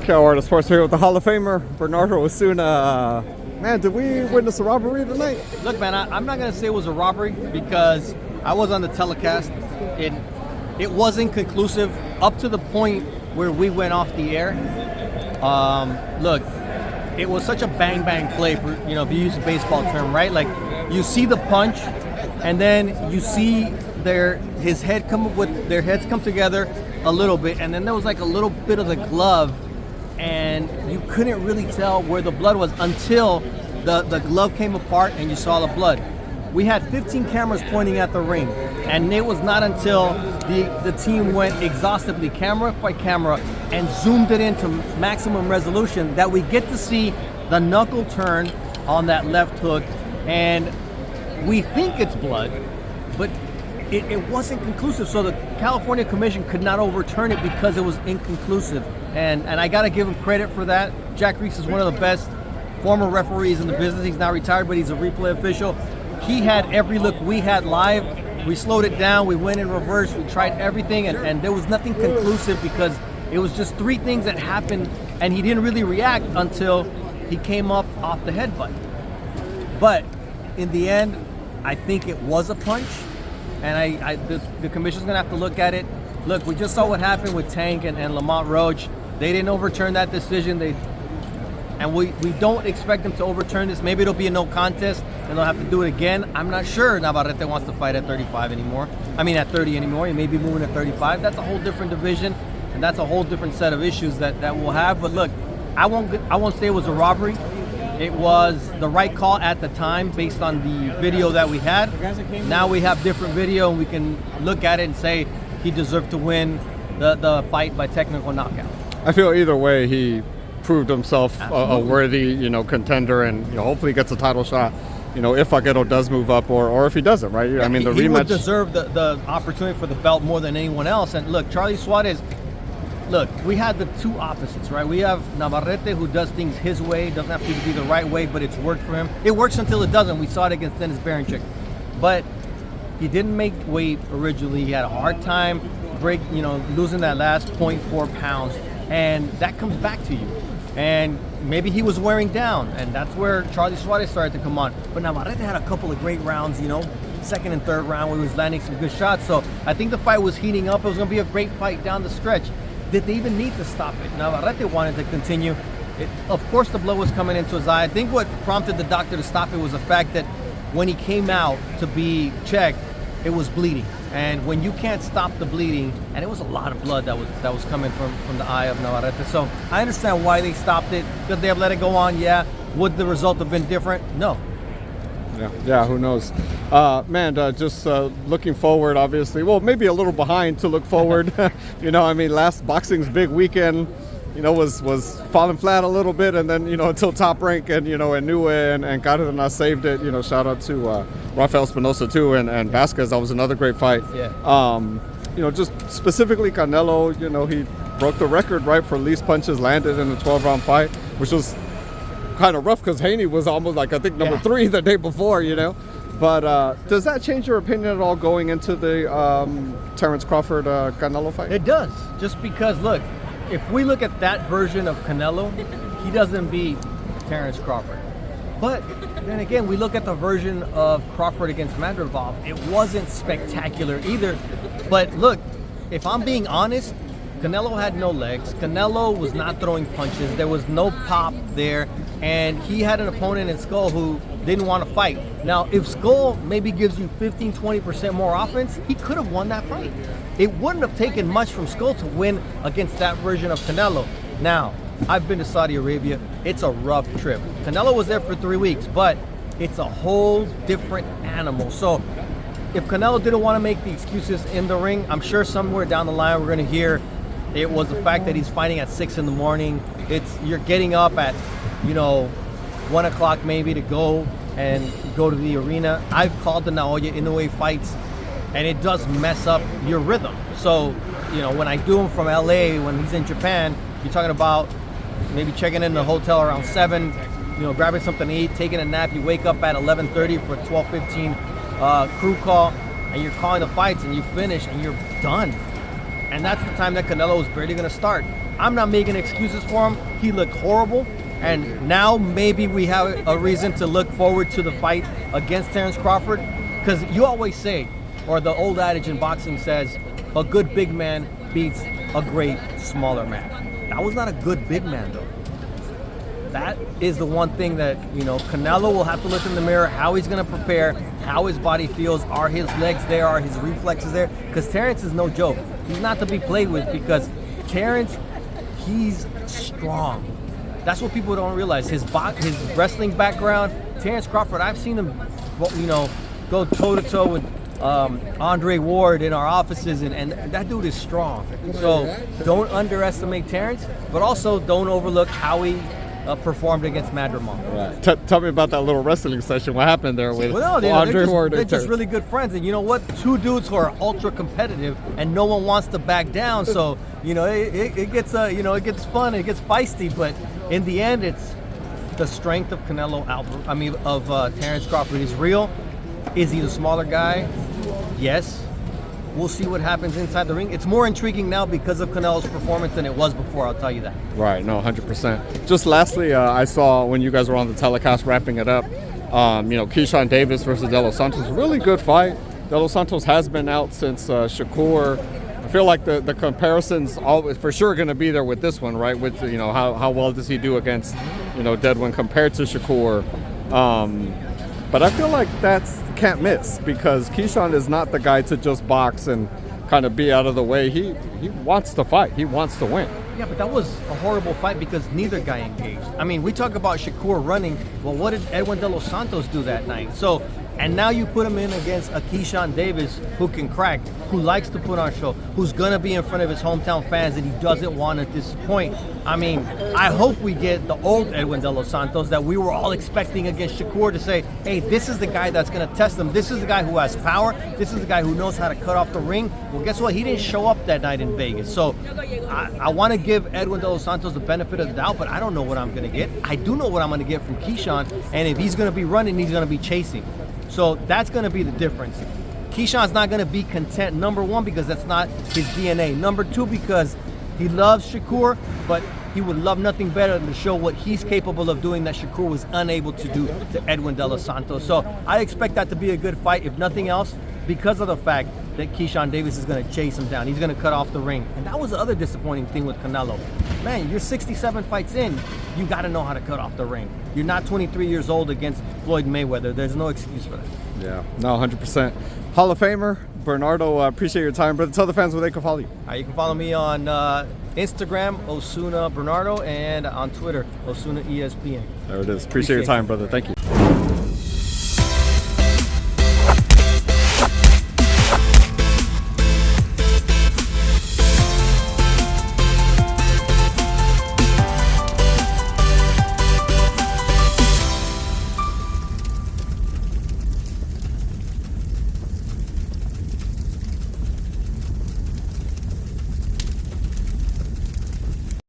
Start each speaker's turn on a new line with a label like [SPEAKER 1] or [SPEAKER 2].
[SPEAKER 1] Cal Art of Sports here with the Hall of Famer, Bernardo Osuna. Man, did we witness a robbery tonight?
[SPEAKER 2] Look, man, I'm not going to say it was a robbery because I was on the telecast. It wasn't conclusive up to the point where we went off the air. Look, it was such a bang-bang play, you know, if you use a baseball term, right? Like, you see the punch, and then you see their heads come together a little bit, and then there was like a little bit of the glove, and you couldn't really tell where the blood was until the glove came apart and you saw the blood. We had 15 cameras pointing at the ring, and it was not until the team went exhaustively camera by camera and zoomed it into maximum resolution that we get to see the knuckle turn on that left hook, and we think it's blood, but it wasn't conclusive, so the California Commission could not overturn it because it was inconclusive. And I got to give him credit for that. Jack Reese is one of the best former referees in the business. He's now retired, but he's a replay official. He had every look we had live. We slowed it down. We went in reverse. We tried everything, and there was nothing conclusive because it was just three things that happened, and he didn't really react until he came up off the headbutt. But in the end, I think it was a punch. And the commission's gonna have to look at it. Look, we just saw what happened with Tank and Lamont Roach. They didn't overturn that decision. And we don't expect them to overturn this. Maybe it'll be a no contest and they'll have to do it again. I'm not sure Navarrete wants to fight at 35 anymore. I mean at 30 anymore. He may be moving at 35. That's a whole different division, and that's a whole different set of issues that we'll have. But look, I won't say it was a robbery. It was the right call at the time based on the video that we had. Now we have different video, and we can look at it and say he deserved to win the fight by technical knockout.
[SPEAKER 1] I feel either way he proved himself a worthy, contender, and hopefully gets a title shot. If Aguero does move up, or if he doesn't, right? I mean, the rematch. He would
[SPEAKER 2] deserve the opportunity for the belt more than anyone else. And look, Charlie Suarez. Look, we had the two opposites, right? We have Navarrete, who does things his way, doesn't have to be the right way, but it's worked for him. It works until it doesn't. We saw it against Dennis Berinchyk. But he didn't make weight originally. He had a hard time losing that last 0.4 pounds, and that comes back to you. And maybe he was wearing down, and that's where Charlie Suarez started to come on. But Navarrete had a couple of great rounds, second and third round where he was landing some good shots. So I think the fight was heating up. It was going to be a great fight down the stretch. Did they even need to stop it? Navarrete wanted to continue. Of course, the blood was coming into his eye. I think what prompted the doctor to stop it was the fact that when he came out to be checked, it was bleeding. And when you can't stop the bleeding, and it was a lot of blood that was coming from the eye of Navarrete. So I understand why they stopped it. Could they have let it go on? Yeah. Would the result have been different? No.
[SPEAKER 1] Yeah, who knows? Just looking forward, obviously. Well, maybe a little behind to look forward. Last boxing's big weekend, was falling flat a little bit, and then, until Top Rank and, Inoue and Cárdenas saved it. Shout out to Rafael Espinosa too, and Vasquez. That was another great fight.
[SPEAKER 2] Yeah.
[SPEAKER 1] Just specifically Canelo, he broke the record, right, for least punches landed in a 12-round fight, which was kind of rough because Haney was almost like, I think, number 3 the day before, But does that change your opinion at all going into the Terence Crawford Canelo fight?
[SPEAKER 2] It does, just because, look, if we look at that version of Canelo, he doesn't beat Terence Crawford. But then again, we look at the version of Crawford against Mandravov, it wasn't spectacular either. But look, if I'm being honest, Canelo had no legs. Canelo was not throwing punches. There was no pop there. And he had an opponent in Scull who didn't want to fight. Now, if Scull maybe gives you 15-20% more offense, he could have won that fight. It wouldn't have taken much from Scull to win against that version of Canelo. Now, I've been to Saudi Arabia. It's a rough trip. Canelo was there for 3 weeks, but it's a whole different animal. So if Canelo didn't want to make the excuses in the ring, I'm sure somewhere down the line we're going to hear it was the fact that he's fighting at 6 in the morning. You're getting up at 1 o'clock maybe to go to the arena. I've called the Naoya Inoue fights, and it does mess up your rhythm. So, when I do them from LA, when he's in Japan, you're talking about maybe checking in the hotel around 7, grabbing something to eat, taking a nap. You wake up at 11:30 for a 12:15 crew call, and you're calling the fights, and you finish, and you're done. And that's the time that Canelo is barely going to start. I'm not making excuses for him. He looked horrible. And now maybe we have a reason to look forward to the fight against Terence Crawford. Because you always say, or the old adage in boxing says, a good big man beats a great smaller man. That was not a good big man, though. That is the one thing that, Canelo will have to look in the mirror, how he's going to prepare, how his body feels. Are his legs there? Are his reflexes there? Because Terence is no joke. He's not to be played with, because Terence, he's strong. That's what people don't realize. His wrestling background, Terence Crawford, I've seen him, go toe-to-toe with Andre Ward in our offices, and that dude is strong. So don't underestimate Terence, but also don't overlook how he performed against Madrimov.
[SPEAKER 1] Right. Tell me about that little wrestling session. What happened there with Andre Ward?
[SPEAKER 2] They're just really good friends, and you know what? Two dudes who are ultra competitive, and no one wants to back down. So it gets it gets fun, it gets feisty, but in the end, it's the strength of Terence Crawford is real. Is he the smaller guy? Yes. We'll see what happens inside the ring. It's more intriguing now because of Canelo's performance than it was before, I'll tell you that.
[SPEAKER 1] Right, no, 100%. Just lastly, I saw when you guys were on the telecast wrapping it up, Keyshawn Davis versus De Los Santos, really good fight. De Los Santos has been out since Shakur. I feel like the comparison's always for sure going to be there with this one, right? With how well does he do against Deadwin compared to Shakur. But I feel like that's can't miss, because Keyshawn is not the guy to just box and kind of be out of the way. He wants to fight. He wants to win.
[SPEAKER 2] Yeah, but that was a horrible fight because neither guy engaged. I mean, we talk about Shakur running. Well, what did Edwin De Los Santos do that night? And now you put him in against a Keyshawn Davis who can crack, who likes to put on a show, who's going to be in front of his hometown fans, and he doesn't want to disappoint. I mean, I hope we get the old Edwin De Los Santos that we were all expecting against Shakur to say, hey, this is the guy that's going to test him. This is the guy who has power. This is the guy who knows how to cut off the ring. Well, guess what? He didn't show up that night in Vegas. So I want to give Edwin De Los Santos the benefit of the doubt, but I don't know what I'm going to get. I do know what I'm going to get from Keyshawn, and if he's going to be running, he's going to be chasing. So that's going to be the difference. Keyshawn's not going to be content, number one, because that's not his DNA. Number two, because he loves Shakur, but he would love nothing better than to show what he's capable of doing that Shakur was unable to do to Edwin De Los Santos. So I expect that to be a good fight, if nothing else, because of the fact that Keyshawn Davis is going to chase him down. He's going to cut off the ring. And that was the other disappointing thing with Canelo. Man, you're 67 fights in. You got to know how to cut off the ring. You're not 23 years old against Floyd Mayweather. There's no excuse for that.
[SPEAKER 1] Yeah, no, 100%. Hall of Famer, Bernardo, appreciate your time, brother. Tell the fans where they can follow you.
[SPEAKER 2] You can follow me on Instagram, Osuna Bernardo, and on Twitter, Osuna ESPN.
[SPEAKER 1] There it is. Appreciate your time, brother. Thank you.